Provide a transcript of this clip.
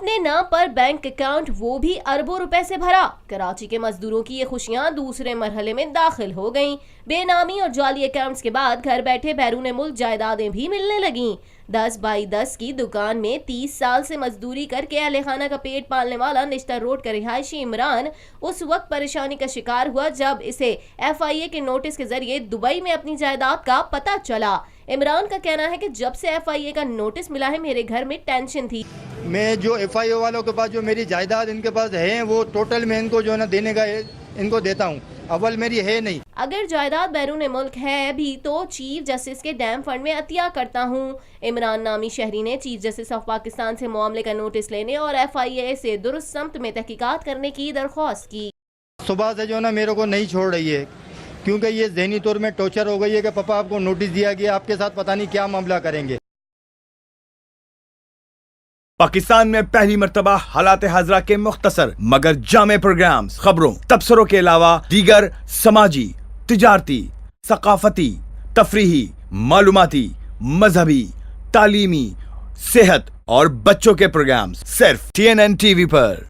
اپنے نام پر bank account وہ بھی اربوں روپے سے بھرا۔ کراچی کے مزدوروں کی یہ خوشیاں دوسرے مرحلے میں داخل ہو گئیں۔ بے نامی اور جعلی اکاؤنٹس کے بعد گھر بیٹھے بیرون ملک جائیدادیں بھی ملنے لگیں۔ 10x10 کی دکان میں 30 سال سے مزدوری کر کے اہل خانہ کا پیٹ پالنے والا نشتر روڈ کا رہائشی عمران اس وقت پریشانی کا شکار ہوا جب اسے FIA کے نوٹس کے ذریعے دبئی میں اپنی جائیداد کا پتہ چلا۔ عمران کا کہنا ہے کہ جب سے FIA کا نوٹس ملا ہے میرے گھر میں ٹینشن تھی۔ میں جو FIA والوں کے پاس جو میری جائیداد ان کے پاس ہے وہ ٹوٹل میں ان کو جو ہے نا دینے کا ان کو دیتا ہوں، اول میری ہے نہیں۔ اگر جائیداد بیرون ملک ہے بھی تو چیف جسٹس کے ڈیم فنڈ میں عطیہ کرتا ہوں۔ عمران نامی شہری نے چیف جسٹس آف پاکستان سے معاملے کا نوٹس لینے اور FIA سے درست سمت میں تحقیقات کرنے کی درخواست کی۔ صبح سے جو ہے نا میرے کو نہیں چھوڑ رہی ہے کیونکہ یہ ذہنی طور میں ٹارچر ہو گئی ہے کہ پاپا آپ کو نوٹس دیا گیا، آپ کے ساتھ پتہ نہیں کیا معاملہ کریں گے۔ پاکستان میں پہلی مرتبہ حالات حاضرہ کے مختصر مگر جامع پروگرامز، خبروں، تبصروں کے علاوہ دیگر سماجی، تجارتی، ثقافتی، تفریحی، معلوماتی، مذہبی، تعلیمی، صحت اور بچوں کے پروگرامز صرف TNN TV پر۔